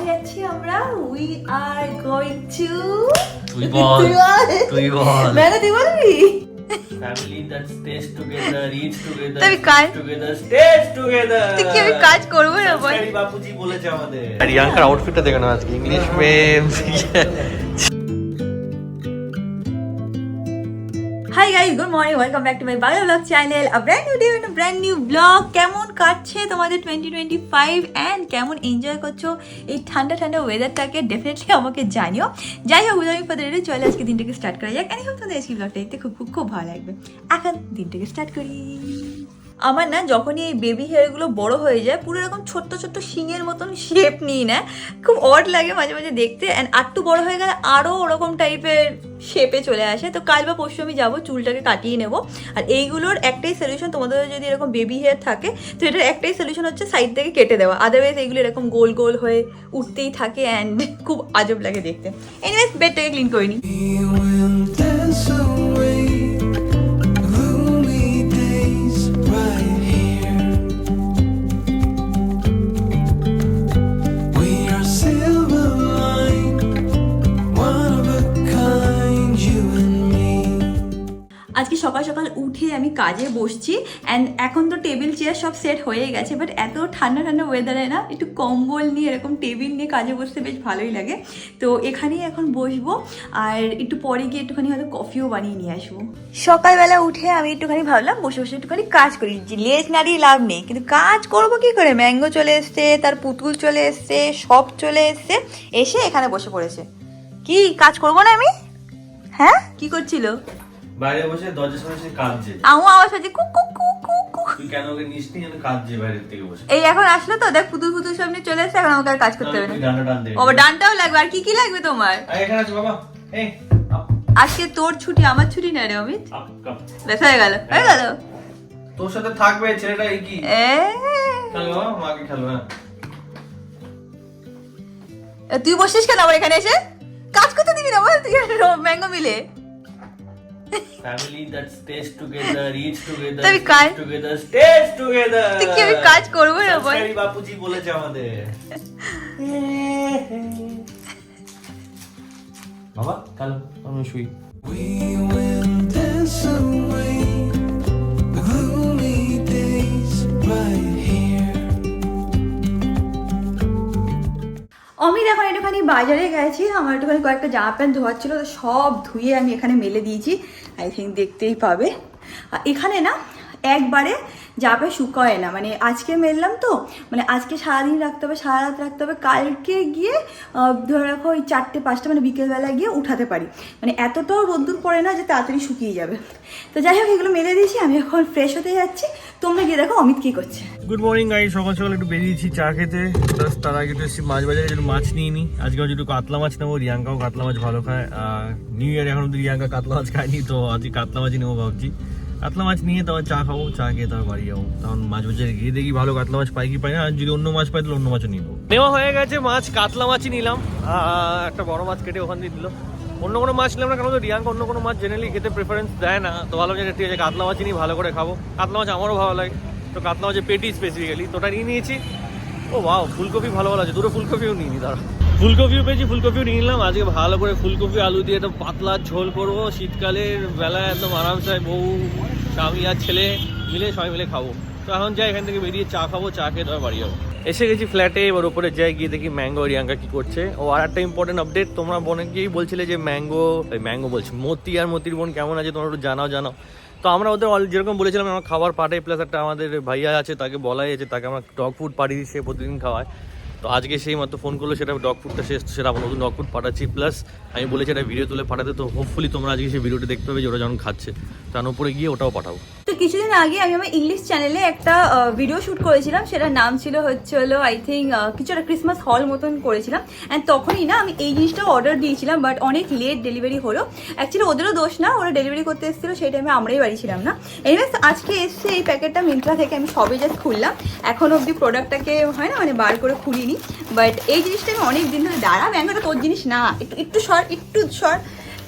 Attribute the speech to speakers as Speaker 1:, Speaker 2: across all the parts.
Speaker 1: যাচ্ছি আমরা? We are going to
Speaker 2: তুই বল
Speaker 1: মেলা তুই বলবি
Speaker 2: family that stays together, eats together,
Speaker 1: তবে
Speaker 2: sleeps together, stays together.
Speaker 1: তুই কি আমি কাজ করবো না বল?
Speaker 2: সরকারি বাপুজি বলেছে আমাদের। রিয়াঙ্কার আউটফিটটা দেখো না আজকে ইংলিশ মেম।
Speaker 1: Hi guys, good morning, welcome back to my Bangla vlog channel. A brand new day and brand new vlog. কেমন কাটছে তোমাদের 2025 এন্ড কেমন এনজয় করছো এই ঠান্ডা ঠান্ডা ওয়েদারটাকে? ডেফিনেটলি আমাকে জানিও। যাই হোক, উইদাউট ফার্দার অ্যাডু চলে আজকে দিনটাকে স্টার্ট করা যাক। এনি হোপ তোমাদের আজকে ব্লগটা দেখতে খুব খুব খুব ভালো লাগবে। এখন দিনটাকে স্টার্ট করি। আমার না যখনই এই বেবি হেয়ারগুলো বড় হয়ে যায় পুরো এরকম ছোট্ট ছোট্ট শিঙের মতন শেপ নিয়ে নেয়, খুব অড লাগে মাঝে মাঝে দেখতে। অ্যান্ড আরটু বড় হয়ে গেলে আরও ওরকম টাইপের শেপে চলে আসে। তো কাল বা পরশু আমি যাবো, চুলটাকে কাটিয়ে নেবো। আর এইগুলোর একটাই সলিউশন, তোমাদের যদি এরকম বেবি হেয়ার থাকে তো এটার একটাই সলিউশন হচ্ছে সাইড থেকে কেটে দেওয়া। আদারওয়াইজ এইগুলো এরকম গোল গোল হয়ে উঠতেই থাকে অ্যান্ড খুব আজব লাগে দেখতে। এনিওয়েজ বেডটাকে ক্লিন করে নিই। আজকে সকাল সকাল উঠে আমি কাজে বসছি অ্যান্ড এখন তো টেবিল চেয়ার সব সেট হয়ে গেছে, বাট এত ঠান্ডা ঠান্ডা ওয়েদারে না একটু কম্বল নিয়ে এরকম টেবিল নিয়ে কাজে বসতে বেশ ভালোই লাগে। তো এখানেই এখন বসবো আর একটু পরে গিয়ে একটুখানি হয়তো কফিও বানিয়ে নিয়ে আসবো। সকালবেলা উঠে আমি একটুখানি ভাবলাম বসে বসে একটুখানি কাজ করি, লেজ নাড়িয়ে লাভ নেই, কিন্তু কাজ করবো কি করে? ম্যাঙ্গো চলে এসছে, তার পুতুল চলে এসছে, সব চলে এসছে, এসে এখানে বসে পড়েছে। কি কাজ করবো না আমি? হ্যাঁ, কি করছিল?
Speaker 2: বাইরে বসে দরজার সামনে সে কাঁদছে।
Speaker 1: আমার আওয়াজ হচ্ছে cook cook cook cook cook.
Speaker 2: তুই কেন ওকে নিস নি? আমি কাঁদছে বাইরে থেকে বসে।
Speaker 1: এই এখন আসলো তো, দেখ পুতুল পুতুল সামনে চলে এসেছে, এখন আমাকে আর কাজ করতে হবে না।
Speaker 2: তুই ডান্ডা টান দে।
Speaker 1: বাবা ডানটাও লাগবে। আর কি কি লাগবে তোমার?
Speaker 2: আয় এখানে আছো বাবা। এই আপ
Speaker 1: আজকে তোর ছুটি, আমার ছুটি না রে অমিত।
Speaker 2: Up cup.
Speaker 1: ব্যাস হয়ে গেল, হয়ে গেল।
Speaker 2: তোর সাথে থাকবে ছেলেটা। এই কি
Speaker 1: এ
Speaker 2: খেলো বাবা, মাকে খেলো।
Speaker 1: তুই বসছিস কেন আমার এখানে এসে? কাজ করতে দিবি না বল? তুই ম্যাঙ্গো মিলে
Speaker 2: family that stays together, eats together,
Speaker 1: তবে
Speaker 2: sleeps
Speaker 1: কাজ
Speaker 2: together, stays together.
Speaker 1: তুই কি আমি কাজ করবো না বল?
Speaker 2: সরকারি বাপুজি বলেছে আমাদের। বাবা কাল আমি শুই।
Speaker 3: We will dance away the gloomy days right here.
Speaker 1: Amit এখন একটুখানি বাজারে গেছি, আমার একটুখানি কয়েকটা জামা প্যান্ট ধোয়ার ছিল, তো সব ধুয়ে আমি এখানে মেলে দিয়েছি। আই থিঙ্ক দেখতেই পাবে। এখানে না একবারে জামা প্যান্ট শুকায় না, মানে আজকে মেললাম তো, মানে আজকে সারাদিন রাখতে হবে, সারা রাত রাখতে হবে, কালকে গিয়ে ধরে রাখো ওই 4-5টা মানে বিকেলবেলা গিয়ে উঠাতে পারি। মানে এতটাও রোদ্দুর পড়ে না যে তাড়াতাড়ি শুকিয়ে যাবে। তো যাই হোক, এগুলো মেলে দিয়েছি, আমি এখন ফ্রেশ হতে যাচ্ছি। তোমরা গিয়ে দেখো অমিত কি করছে।
Speaker 2: গুড মর্নিং গাইস, সকাল সকাল একটু বেরিয়েছি চা খেতে। প্লাস তার আগে একটু এসেছি মাছ বাজারে, একটু মাছ নিয়ে নিই। আজকে একটু কাতলা মাছ নেবো, রিয়াঙ্কাও কাতলা মাছ ভালো খায়। নিউ ইয়ার এখন অব্দি রিয়াঙ্কা কাতলা মাছ খায়নি, তো আজকে কাতলা মাছই নেবো ভাবছি। কাতলা মাছ নিয়ে তারপর চা খাবো, চা খেয়ে তারপর বাড়ি যাবো। তখন মাছ বাজারে গিয়ে দেখি ভালো কাতলা মাছ পাই কি পাই না, আর যদি অন্য মাছ পাই তাহলে অন্য মাছও নিবো। নেওয়া হয়ে গেছে মাছ, কাতলা মাছই নিলাম। একটা বড় মাছ কেটে ওখান দিয়ে দিল। অন্য কোনো মাছ নিলাম না, কারণ তো রিয়াঙ্কা অন্য কোনো মাছ জেনারেলি খেতে প্রেফারেন্স দেয় না। তো ভালো ঠিক আছে, কাতলা মাছই নিয়ে ভালো করে খাবো। কাতলা মাছ আমারও ভালো লাগে, তো কাতলা মাছের পেটি স্পেসিফিক্যালি তো ওটা নিয়ে নিয়েছি। ও ওয়াও, ফুলকপি ভালো ভালো আছে, দুটো ফুলকপিও নিয়ে নি। তারা ফুলকপিও পেয়েছি, ফুলকপিও নিয়ে নিলাম। আজকে ভালো করে ফুলকপি আলু দিয়ে একটা পাতলা ঝোল করবো শীতকালের বেলায়, একদম আরামসে বউ আমি আর ছেলে মিলে সবাই মিলে খাবো। তো এখন যাই, এখান থেকে বেরিয়ে চা খাবো, চা খেয়ে তবে বাড়ি যাবো। এসে গেছি ফ্ল্যাটে, এবার ওপরে যাই, গিয়ে দেখি ম্যাঙ্গো রিয়াঙ্কা কি করছে। ও আর একটা ইম্পর্টেন্ট আপডেট, তোমরা বোনকেই বলছিলে যে ম্যাঙ্গো বলছি মতি আর মতির বোন কেমন আছে তোমরা একটু জানাও। তো আমরা ওদের যেরকম বলেছিলাম আমরা খাবার পাঠাই, প্লাস একটা আমাদের ভাইয়া আছে তাকে বলাই আছে, তাকে আমরা ডগ ফুড পাঠিয়ে দিই, সে প্রতিদিন খাওয়ায়। তো আজকে সেই মাত্র ফোন করলো, সেটা ডগ ফুডটা শেষ, সেটা আমরা নতুন ডগ ফুড পাঠাচ্ছি। প্লাস আমি বলেছি একটা ভিডিও তুলে পাঠাতে, তো হোপফুলি তোমরা আজকে সেই ভিডিওটা দেখতে পাবে যে ওরা যখন খাচ্ছে, তার উপরে গিয়ে ওটাও পাঠাবো।
Speaker 1: তো কিছুদিন আগে আমি আমার ইংলিশ চ্যানেলে একটা ভিডিও শ্যুট করেছিলাম, সেটার নাম ছিল হলো আই থিঙ্ক কিছু একটা ক্রিসমাস হল মতন করেছিলাম। অ্যান্ড তখনই না আমি এই জিনিসটা অর্ডার দিয়েছিলাম, বাট অনেক লেট ডেলিভারি হলো। অ্যাকচুয়ালি ওদেরও দোষ না, ওরা ডেলিভারি করতে এসেছিলো, সেই টাইমে আমরাই বাড়ি ছিলাম না। এনিওয়েজ আজকে এসছে এই প্যাকেটটা মিন্ত্রা থেকে, আমি সবে জাস্ট খুললাম, এখন অবধি প্রোডাক্টটাকে হয় না মানে বার করে খুলিনি। বাট এই জিনিসটা আমি অনেক দিন ধরে, দাঁড়া ম্যাঙ্গোটা তোর জিনিস না, একটু সর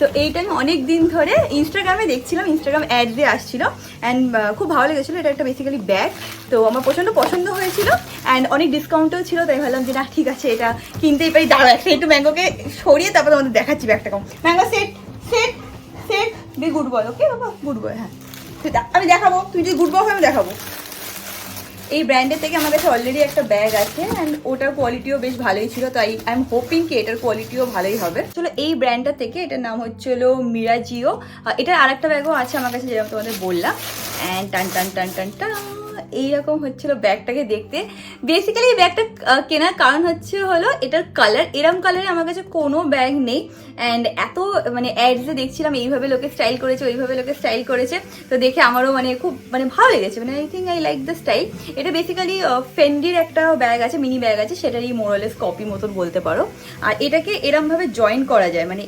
Speaker 1: তো এইটা আমি অনেক দিন ধরে ইনস্টাগ্রামে দেখছিলাম, ইনস্টাগ্রাম অ্যাড দিয়ে আসছিল অ্যান্ড খুব ভালো লেগেছিলো। এটা একটা বেসিক্যালি ব্যাগ, তো আমার প্রচণ্ড পছন্দ হয়েছিল অ্যান্ড অনেক ডিসকাউন্টও ছিল, তাই ভাবলাম যে না ঠিক আছে এটা কিনতেই পারি। দাঁড়াও একটা একটু ম্যাঙ্গোকে সরিয়ে তারপর তোমাদের দেখাচ্ছি ব্যাগটা কম। Mango set set set be good boy, okay বাবা গুড বয়। হ্যাঁ আমি দেখাবো, তুই যদি গুড বয় হয় আমি দেখাবো। এই ব্র্যান্ডের থেকে আমার কাছে অলরেডি একটা ব্যাগ আছে অ্যান্ড ওটার কোয়ালিটিও বেশ ভালোই ছিল, তাই আই এম হোপিং কি এটার কোয়ালিটিও ভালোই হবে। চলো এই ব্র্যান্ডটা থেকে, এটার নাম হচ্ছিল মিরাজিও। এটার আরেকটা ব্যাগও আছে আমার কাছে যেরকম তোমাদের বললাম। অ্যান্ড টান টান টান টান টান এইরকম হচ্ছিল ব্যাগটাকে দেখতে। বেসিক্যালি এই ব্যাগটা কেনার কারণ হলো এটার কালার, এরম কালারে আমার কাছে কোনো ব্যাগ নেই অ্যান্ড এত মানে অ্যাডসে দেখছিলাম এইভাবে লোকে স্টাইল করেছে, ওইভাবে লোকে স্টাইল করেছে, তো দেখে আমারও মানে খুব মানে ভালো লেগেছে, মানে I think I like the style. এটা বেসিক্যালি ফেন্ডির একটা ব্যাগ আছে, মিনি ব্যাগ আছে, সেটারই মোরালেস কপি মতন বলতে পারো। আর এটাকে এরমভাবে জয়েন করা যায়, মানে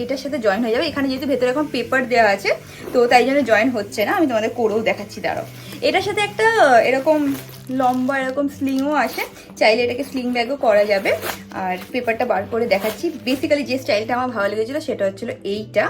Speaker 1: এটার সাথে জয়েন হয়ে যাবে। এখানে যেহেতু ভেতরে এখন পেপার দেওয়া আছে তো তাই জন্য জয়েন হচ্ছে না, আমি তোমাদের করেও দেখাচ্ছি দাঁড়াও। এটার সাথে একটা এরকম লম্বা এরকম স্লিংও আসে, চাইলে এটাকে স্লিং ব্যাগও করা যাবে। আর পেপারটা বার করে দেখাচ্ছি। বেসিক্যালি যে স্টাইলটা আমার ভালো লেগেছিলো সেটা হচ্ছিলো এইটা।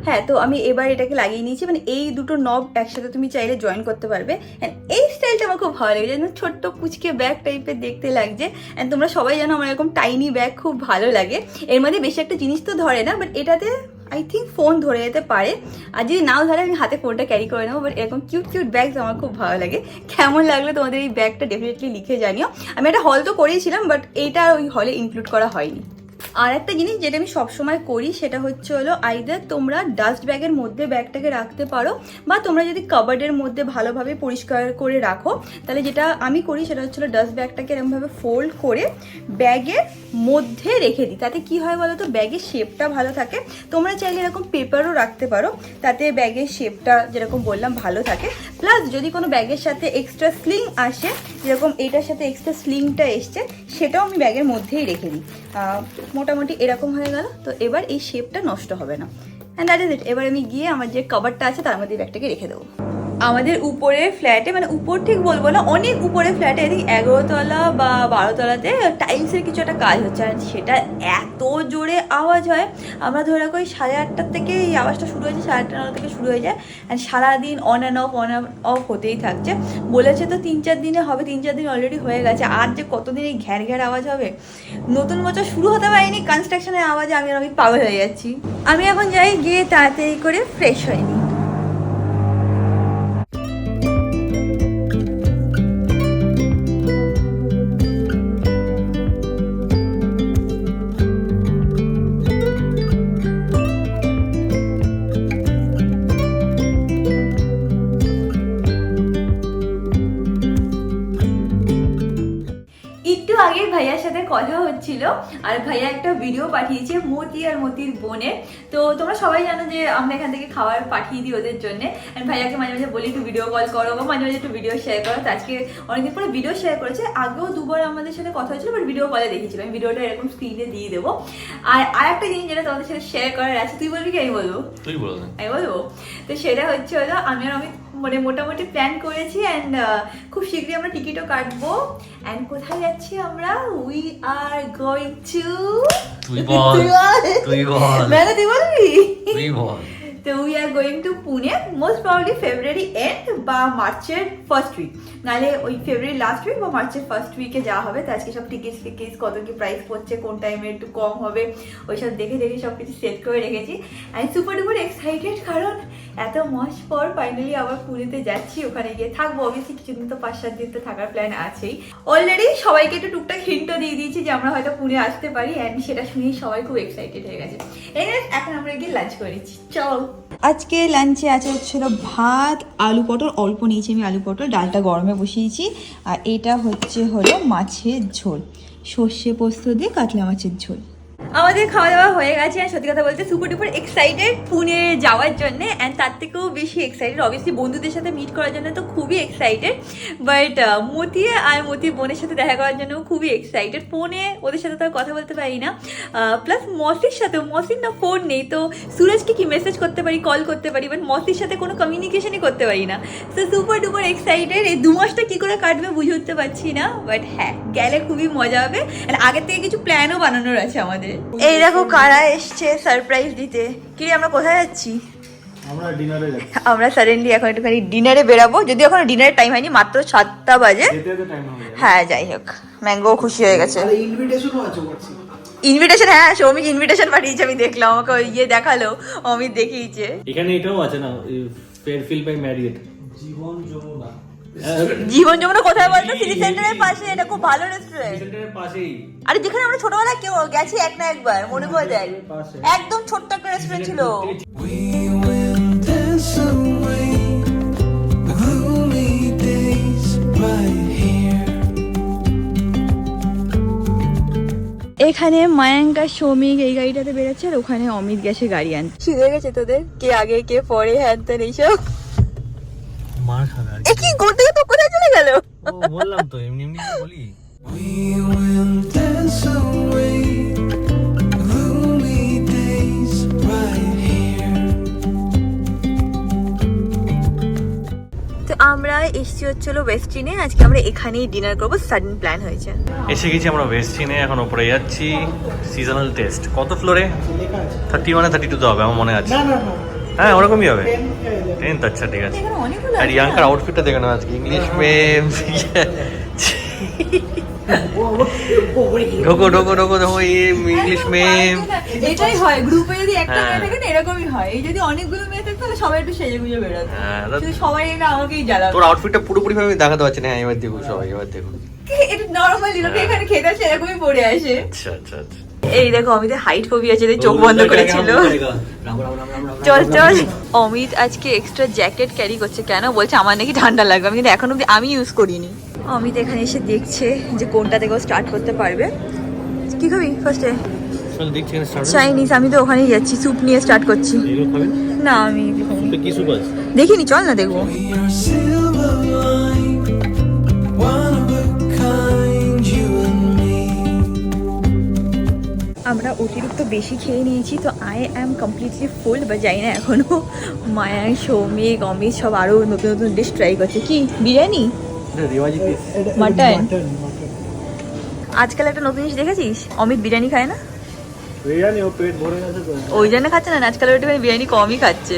Speaker 1: হ্যাঁ, তো আমি এবার এটাকে লাগিয়ে নিয়েছি, মানে এই দুটো নব একসাথে তুমি চাইলে জয়েন করতে পারবে। অ্যান্ড এই স্টাইলটা আমার খুব ভালো লেগেছে, ছোট্ট পুচকে ব্যাগ টাইপের দেখতে লাগছে। অ্যান্ড তোমরা সবাই জানো আমার এরকম টাইনি ব্যাগ খুব ভালো লাগে। এর মধ্যে বেশি একটা জিনিস তো ধরে না, বাট এটাতে আই থিঙ্ক ফোন ধরে যেতে পারে, আর যদি নাও ধরে আমি হাতে ফোনটা ক্যারি করে নেবো। বাট এরকম কিউট কিউট ব্যাগ আমার খুব ভালো লাগে। কেমন লাগলো তোমাদের এই ব্যাগটা ডেফিনেটলি লিখে জানিও। আমি একটা হল তো করেইছিলাম, বাট এইটা ওই হলে ইনক্লুড করা হয়নি। আর একটা জিনিস যেটা আমি সবসময় করি সেটা হলো আইদার তোমরা ডাস্ট ব্যাগের মধ্যে ব্যাগটাকে রাখতে পারো, বা তোমরা যদি কাবার্ডের মধ্যে ভালোভাবে পরিষ্কার করে রাখো, তাহলে যেটা আমি করি সেটা হচ্ছিলো ডাস্ট ব্যাগটাকে এরকমভাবে ফোল্ড করে ব্যাগের মধ্যে রেখে দিই। তাতে কি হয় বলো তো, ব্যাগের শেপটা ভালো থাকে। তোমরা চাইলে এরকম পেপারও রাখতে পারো, তাতে ব্যাগের শেপটা যেরকম বললাম ভালো থাকে। প্লাস যদি কোনো ব্যাগের সাথে এক্সট্রা স্লিং আসে, যেরকম এইটার সাথে এক্সট্রা স্লিংটা এসছে, সেটাও আমি ব্যাগের মধ্যেই রেখে দিই। মোটামুটি এরকম হয়ে গেল, তো এবার এই শেপটা নষ্ট হবে না। And that is it. এবার আমি গিয়ে আমার যে কভারটা আছে তার মধ্যে ব্যাগটাকে রেখে দেবো। আমাদের উপরে ফ্ল্যাটে, মানে উপর ঠিক বলবো না, অনেক উপরে ফ্ল্যাটে, এদিকে 11 তলা বা 12 তলাতে টাইলসের কিছু একটা কাজ হচ্ছে, আর সেটা এত জোরে আওয়াজ হয়। আমরা ধরে রাখো 8:30 থেকে এই আওয়াজটা শুরু হয়েছে, 8:30 থেকে শুরু হয়ে যায় অ্যান্ড সারাদিন অন অ্যান্ড অফ হতেই থাকছে। বলেছে তো 3-4 দিনে হবে, 3-4 দিন অলরেডি হয়ে গেছে। আর যে কতদিন এই ঘ্যার ঘ্যার আওয়াজ হবে। নতুন বছর শুরু হতে পারেনি, কনস্ট্রাকশনের আওয়াজে আমি পাগল হয়ে যাচ্ছি। আমি এখন যাই, গিয়ে তাড়াতাড়ি করে ফ্রেশ হয়ে নিই। আগে ভাইয়ার সাথে কথা হচ্ছিল, আর ভাইয়া একটা ভিডিও পাঠিয়েছে মতি আর মতির বোনের। তো তোমরা সবাই জানো যে আমরা এখান থেকে খাবার পাঠিয়ে দিই ওদের জন্য। আর ভাইয়াকে মাঝে মাঝে বলি একটু ভিডিও কল করো, বা মাঝে মাঝে একটু ভিডিও শেয়ার করো। তো আজকে অনেকদিন পরে ভিডিও শেয়ার করেছে। আগেও দুবার আমাদের সাথে কথা হয়েছিল, বাট ভিডিও কলে দেখেছিলাম। আমি ভিডিওটা এরকম স্ক্রিনে দিয়ে দেবো। আর একটা জিনিস যেটা তোমাদের সাথে শেয়ার করার আছে, তুই বলবি কি আমি বলবো?
Speaker 2: তুই বল।
Speaker 1: আমি বলবো। তো সেটা হলো আমি মানে মোটামুটি প্ল্যান করেছি অ্যান্ড খুব শীঘ্রই আমরা টিকিটও কাটবো। অ্যান্ড কোথায় যাচ্ছি আমরা? উই আর গোয়িং টু, তুই বলবি? তো we are going to Pune, most probably February end বা মার্চের ফার্স্ট উইক, নাহলে ওই ফেব্রুয়ারি লাস্ট উইক বা মার্চের ফার্স্ট উইকে যাওয়া হবে। তো আজকে সব টিকিট কত কি প্রাইস পড়ছে, কোন টাইমে একটু কম হবে, ওইসব দেখে সব কিছু সেট করে রেখেছি। আমি সুপার ডুপার এক্সাইটেড, কারণ এত মাস পর ফাইনালি আবার পুনেতে যাচ্ছি। ওখানে গিয়ে থাকবো অবভিয়াসলি, কিছুদিন তো 5-7 দিন তো থাকার প্ল্যান আছেই। অলরেডি সবাইকে একটু টুকটাক হিন্টও দিয়ে দিয়েছি যে আমরা হয়তো পুনে আসতে পারি, অ্যান্ড সেটা শুনেই সবাই খুব এক্সাইটেড হয়ে গেছে। এখন আমরা গিয়ে লাঞ্চ করে নিচ্ছি, চল। আজকে লাঞ্চে আছে হচ্ছিল ভাত, আলু পটল, অল্প নিয়েছি আমি আলু পটল, ডালটা গরমে বসিয়েছি। আর এটা হলো মাছের ঝোল, সর্ষে পোস্ত দিয়ে কাতলা মাছের ঝোল। আমাদের খাওয়া দাওয়া হয়ে গেছে। আর সত্যি কথা বলতে সুপার ডুপার এক্সাইটেড পুনে যাওয়ার জন্য, অ্যান্ড তার থেকেও বেশি এক্সাইটেড অবভিয়াসলি বন্ধুদের সাথে মিট করার জন্য তো খুবই এক্সাইটেড, বাট মতি আর মতির বোনের সাথে দেখা করার জন্য খুবই এক্সাইটেড। ফোনে ওদের সাথে তো আর কথা বলতে পারি না, প্লাস মসির সাথেও, মসির না ফোন নেই, তো সুরজকে কি মেসেজ করতে পারি, কল করতে পারি, বাট মসির সাথে কোনো কমিউনিকেশনই করতে পারি না। তো সুপার ডুপার এক্সাইটেড। এই 2 মাসটা কী করে কাটবে বুঝে উঠতে পারছি না, বাট হ্যাঁ গেলে খুবই মজা হবে। অ্যান্ড আগের থেকে কিছু প্ল্যানও বানানোর আছে আমাদের। এই দেখো কারা এসছে সারপ্রাইজ দিতে। কি রে, আমরা কোথায় যাচ্ছি?
Speaker 2: আমরা ডিনারে যাচ্ছি।
Speaker 1: আমরা সাডেনলি এখন একটুখানি ডিনারে বেরাবো, যদিও এখন ডিনারের টাইম হয়নি, মাত্র 7টা বাজে। হ্যাঁ যাই হোক, ম্যাঙ্গো খুশি হয়ে গেছে। ইনভিটেশন, হ্যাঁ সৌমিক ইনভিটেশন পাঠিয়েছে, আমি দেখলাম, আমাকে ওই ইয়ে দেখালো, অমিত দেখিয়েছে।
Speaker 2: এখানে এটাও আছে না, ফেয়ারফিল্ড বাই ম্যারিয়েট, জীবন যমুনা।
Speaker 1: জীবন যমুনা কোথায় বলতো? সিটি সেন্টারের পাশে, এটা খুব ভালো রেস্টুরেন্ট।
Speaker 2: সেন্টারের পাশেই।
Speaker 1: আরে যেখানে আমরা ছোটবেলায় কেউ গেছি এক না একবার, মনে পড়ে যায়। একদম ছোট্ট একটা রেস্টুরেন্ট ছিল।
Speaker 3: We will dance away the gloomy days right here.
Speaker 1: এখানে মায়াঙ্ক আর সৌমিক এই গাড়িটাতে বেরোচ্ছে, আর ওখানে অমিত গেছে গাড়ি আনতে। শিখে গেছে তোদের কে আগে কে পরে, হ্যান ত্যান এইসব।
Speaker 2: মার খাবে আর
Speaker 1: এ কি করতে তো কোথায় চলে গেল?
Speaker 2: বললাম তো, এমনি এমনি বলি।
Speaker 3: We will dance away the gloomy days right here.
Speaker 1: তো আমরা এসছি হচ্ছিল ওয়েস্টিনে, আজকে আমরা এখানেই ডিনার করবো, সাডেন প্ল্যান হয়েছে।
Speaker 2: এসে গেছি আমরা ওয়েস্টিনে, এখন উপরে যাচ্ছি। সিজনাল টেস্ট কত ফ্লোরে? 31 না 32 তো হবে আমার মনে আছে। হ্যাঁ ওরকমই হবে, 10th। আচ্ছা ঠিক আছে।
Speaker 1: এখানে অনেকগুলো
Speaker 2: আর
Speaker 1: আছে।
Speaker 2: ইয়াঙ্কার আউটফিটটা দেখে নাও আজকে, ইংলিশ মেম। ঢোকো ঢোকো ঢোকো দেখো, ইংলিশ মেম।
Speaker 1: এটাই হয় গ্রুপে, যদি একটা
Speaker 2: হ্যাঁ।
Speaker 1: মেয়ে থাকে না এরকমই হয়। এই যদি অনেকগুলো মেয়ে থাকতো তাহলে সবাই একটু সেজে গুজে বেরোতো,
Speaker 2: হ্যাঁ,
Speaker 1: শুধু সবাই না আমাকেই জ্বালাবে।
Speaker 2: তোর আউটফিটটা পুরোপুরি ভাবে আমি দেখাতে পারছি না। হ্যাঁ এবার দেখুন সবাই, এবার দেখুন।
Speaker 1: এটা নরমালি লোকে এখানে খেতে আসে এরকমই পড়ে আসে।
Speaker 2: আচ্ছা আচ্ছা আচ্ছা।
Speaker 1: এই দেখো অমিতের হাইট ফোবিয়া আছে, চোখ বন্ধ করেছিল। চল চল। অমিত আজকে এক্সট্রা জ্যাকেট ক্যারি করছে, কেন বলছে আমার নাকি ঠান্ডা লাগবে। আমি কিন্তু এখন অব্দি আমি ইউজ করিনি। অমিত এখানে এসে দেখছে যে কোনটা থেকে স্টার্ট করতে পারবে। কি খাবি ফার্স্টে?
Speaker 2: চল দেখছি এখানে স্টার্ট।
Speaker 1: চাইনিজ, আমি তো ওখানেই যাচ্ছি, স্যুপ নিয়ে স্টার্ট করছি।
Speaker 2: এগুলো খাবেন?
Speaker 1: না আমি
Speaker 2: তো কি সুপ আছে?
Speaker 1: দেখিনি, চল না দেখবো।
Speaker 3: We are silver line, one of a kind, you and me.
Speaker 1: আমরা অতিরিক্ত বেশি খেয়ে নিয়েছি, তো আই অ্যাম কমপ্লিটলি ফুল। বা যাই না এখনো মায়াঙ্ক, সৌমিক, অমিত সব আরও নতুন নতুন ডিশ ট্রাই করছে। কি বিরিয়ানি, মাটন? আজকাল একটা নতুন জিনিস দেখেছিস, অমিত বিরিয়ানি খায় না,
Speaker 2: বিরিয়ানি ও পেট ভরে গেছে তো,
Speaker 1: ওই জন্য খাচ্ছে না। আজকাল একটুখানি বিরিয়ানি কমই খাচ্ছে।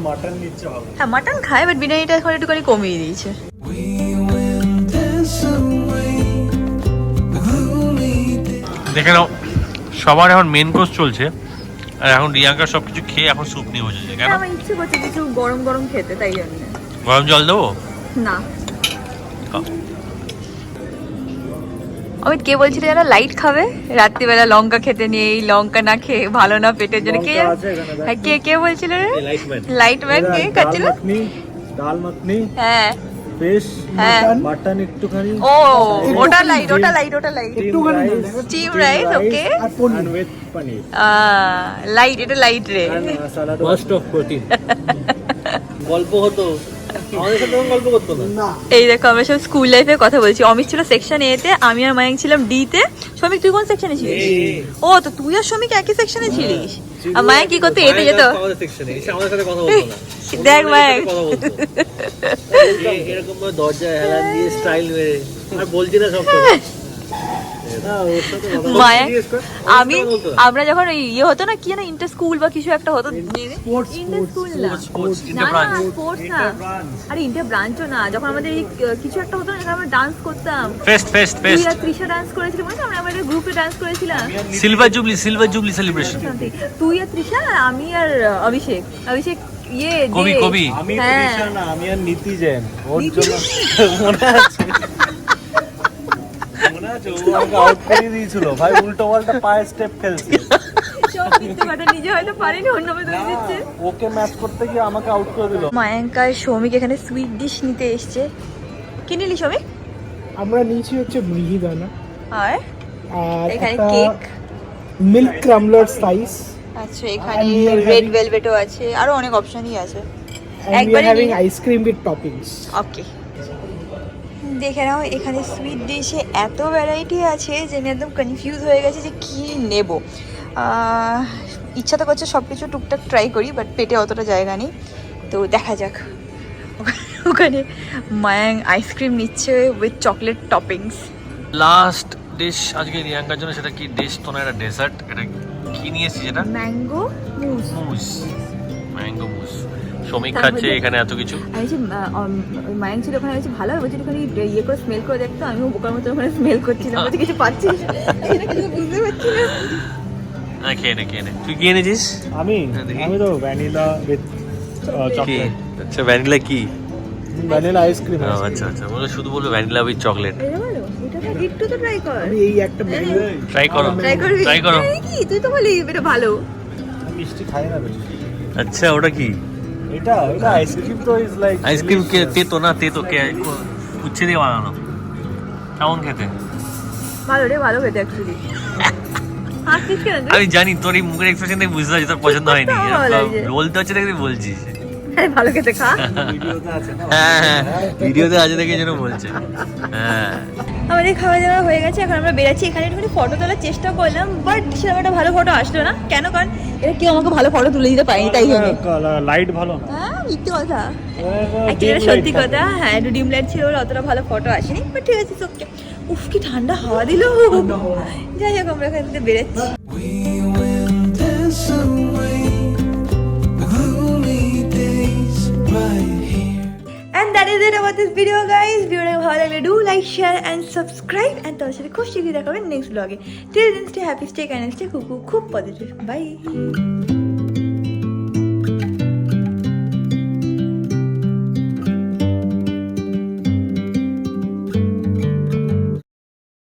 Speaker 2: মাটন নিচ্ছে হবে।
Speaker 1: হ্যাঁ মাটন খায়, বাট বিরিয়ানিটা এখন একটুখানি কমিয়ে দিয়েছে।
Speaker 3: We will dance away the gloomy days.
Speaker 2: দেখে নাও, সবার এখন মেন কোর্স চলছে, আর এখন রিয়াঙ্কা সবকিছু খেয়ে এখন স্যুপ নিয়ে বসেছে। কেন?
Speaker 1: আমার ইচ্ছে করছে কিছু গরম গরম খেতে, তাই জন্য।
Speaker 2: গরম জল দেবো?
Speaker 1: না। অমিত কে বলছিল যেন লাইট খাবে রাত্রিবেলা, লঙ্কা খেতে নিয়ে, এই লঙ্কা না খেয়ে ভালো না পেটের জন্য। কে হ্যাঁ কে কে বলছিল রে? লাইট ম্যান কে খাচ্ছিল?
Speaker 2: ডাল মাখনি,
Speaker 1: হ্যাঁ
Speaker 2: ফিশ,
Speaker 1: হ্যাঁ।
Speaker 2: মাটন একটুখানি,
Speaker 1: ও ওটা লাইট, ওটা লাইট, ওটা light. Steam rice, okay.
Speaker 2: and with paneer
Speaker 1: light, এটা লাইট রে।
Speaker 2: salad, burst of protein। গল্প হতো, আমাদের সাথে গল্প করতো না।
Speaker 1: এই দেখো আমরা সব স্কুল লাইফের কথা বলছি। অমিত ছিল সেকশন এ তে, আমি আর মায়াঙ্ক ছিলাম ডি তে। সৌমিক তুই কোন সেকশনে ছিলিস? ও তো তুই আর সৌমিক একই সেকশনে ছিলিস। আর মায়াঙ্ক কি করতে এতে যেত?
Speaker 2: আমাদের সেকশনে এসে আমাদের সাথে কথা বলতো না।
Speaker 1: দেখ মায়াঙ্ক
Speaker 2: কথা বলতো এরকম ভাবে দরজায় হেলান দিয়ে স্টাইল মেরে, আর বলছি না সব কথা।
Speaker 1: মায়াঙ্ক আমি, আমরা যখন ইয়ে হতো না, কি না ইন্টার স্কুল বা কিছু একটা হতো, ইন্টার স্কুল না, স্পোর্টস না, আরে ইন্টার ব্রাঞ্চও না, যখন আমাদের এই কিছু একটা হতো না, আমরা ডান্স করতাম।
Speaker 2: ফেস্ট ফেস্ট
Speaker 1: তুই
Speaker 2: ফেস্ট
Speaker 1: আর তৃষা ডান্স করেছিলি, মনে আছে? আমরা আমাদের গ্রুপে ডান্স করেছিলাম।
Speaker 2: Silver jubilee celebration.
Speaker 1: তুই আর তৃষা, আমি আর অভিষেক। অভিষেক ইয়ে
Speaker 2: কবি কবি
Speaker 4: আমি
Speaker 1: হ্যাঁ।
Speaker 4: তৃষা না, আমি আর নীতি জেন। ওর
Speaker 1: নীতি
Speaker 4: জন্য মনে আছে, মনে আছে ও আমাকে আউট করে দিয়েছিল ভাই, উল্টো পাল্টা পায়ে স্টেপ ফেলছে।
Speaker 1: সব মিথ্যে কথা, নিজে হয়তো পারিনি, অন্য মেয়ে ধরে দিচ্ছে।
Speaker 4: ওকে ম্যাচ করতে গিয়ে আমাকে আউট করে দিল।
Speaker 1: মায়াঙ্ক আর সৌমিক এখানে সুইট ডিশ নিতে এসছে। কি নিলি সৌমিক?
Speaker 5: আমরা নিয়েছি হচ্ছে মিহিদানা
Speaker 1: আর
Speaker 5: আর
Speaker 1: এখানে
Speaker 5: একটা
Speaker 1: কেক,
Speaker 5: মিল্ক ক্রাম্বলার স্লাইস,
Speaker 1: আচ্ছা এখানে
Speaker 5: And we are
Speaker 1: red
Speaker 5: having-
Speaker 1: ভেলভেটও আছে, আরো অনেক অপশনই আছে।
Speaker 5: and we are
Speaker 1: একবারে
Speaker 5: having
Speaker 1: নিয়ে-
Speaker 5: ice cream with toppings.
Speaker 1: ওকে, দেখে নাও এখানে সুইট ডিশে এত ভ্যারাইটি আছে যে আমি একদম কনফিউজ হয়ে গেছি যে কি নেব। ইচ্ছা তো করছে সব কিছু টুকটাক ট্রাই করি, বাট পেটে অতটা জায়গা নেই, তো দেখা যাক। ওখানে মায়াং আইসক্রিম নিচ্ছে with chocolate toppings.
Speaker 2: Last dish আজকে রিয়াঙ্কার জন্য, সেটা কি ডিশ তো না, এটা ডেজার্ট। এটা কি নিয়ে এসেছি যেটা?
Speaker 1: ম্যাঙ্গো মুস।
Speaker 2: মুস, ম্যাঙ্গো মুস। সমীক খাচ্ছে এখানে এত কিছু।
Speaker 1: আমি যে মায়াং ছিল ওখানে, আমি ভালো বলছি ওখানে ইয়ে করে স্মেল করে দেখতো, আমিও বোকার মতো ওখানে স্মেল করছিলাম, বলছি কিছু পাচ্ছিস কিছু বুঝতে পারছি না।
Speaker 2: হ্যাঁ খেয়ে নে খেয়ে নে। তুই কি এনেছিস?
Speaker 4: আমি
Speaker 2: হ্যাঁ, দেখি।
Speaker 4: আমি তো ভ্যানিলা উইথ
Speaker 2: কি?
Speaker 4: চকলেট,
Speaker 2: আচ্ছা ভ্যানিলা কি?
Speaker 4: Vanilla ice cream.
Speaker 2: ও, আচ্ছা আচ্ছা, বলে শুধু বলবো ভ্যানিলা উইথ চকলেট।
Speaker 1: এটা ভালো, এটা তো একটু তো ট্রাই কর।
Speaker 5: আমি এই একটা
Speaker 2: ট্রাই করো,
Speaker 1: ট্রাই করবি?
Speaker 2: ট্রাই করো।
Speaker 1: এই কি তুই তো বলি এটা ভালো।
Speaker 4: মিষ্টি খাই না বেশি।
Speaker 2: আচ্ছা ওটা কি?
Speaker 4: এটা আইসক্রিম তো ইজ লাইক
Speaker 2: আইসক্রিম কে তেতো না, তেতো কে উচ্ছে দিয়ে বানানো। কেমন খেতে?
Speaker 1: ভালো রে, ভালো খেতে অ্যাকচুয়ালি। হাসছিস কেন তুই?
Speaker 2: আমি জানি তোর এই মুখের এক্সপ্রেশন দেখে বুঝতে পারছি তোর পছন্দ হয়নি।
Speaker 1: কষ্ট ভালো লাগছে।
Speaker 2: বলতে হচ্ছে দেখে তুই বলছিস।
Speaker 1: আরে ভালো খেতে খা।
Speaker 4: ভিডিওতে আছে না।
Speaker 2: হ্যাঁ ভিডিওতে আছে দেখে যেন বলছে। হ্যাঁ
Speaker 1: আমাদের খাওয়া দাওয়া হয়ে গেছে, এখন আমরা বেরাচ্ছি। এখানে একটুখানি ফটো তোলার চেষ্টা করলাম, বাট সেরকম একটা ভালো ফটো আসলো না। কেন? কারণ এটা কেউ আমাকে ভালো ফটো তুলে দিতে পারেনি, তাই জন্য।
Speaker 4: লাইট ভালো না।
Speaker 1: হ্যাঁ মিথ্যে কথা, অ্যাকচুয়ালি এটা সত্যি কথা। হ্যাঁ একটু ডিম লাইট ছিল, ওর অতটা ভালো ফটো আসেনি, বাট ঠিক আছে ওকে। উফ কি ঠান্ডা হাওয়া দিল। যাই হোক আমরা এখান থেকে বেরাচ্ছি।
Speaker 3: We will dance away the gloomy days right here.
Speaker 1: And that is it about this video guys. ভিডিওটা ভালো লাগলে do like, share and subscribe, and তোমার সাথে খুব শীঘ্রই দেখা হবে নেক্সট ব্লগে। Till then stay happy, stay kind and stay খুব পজিটিভ। বাই।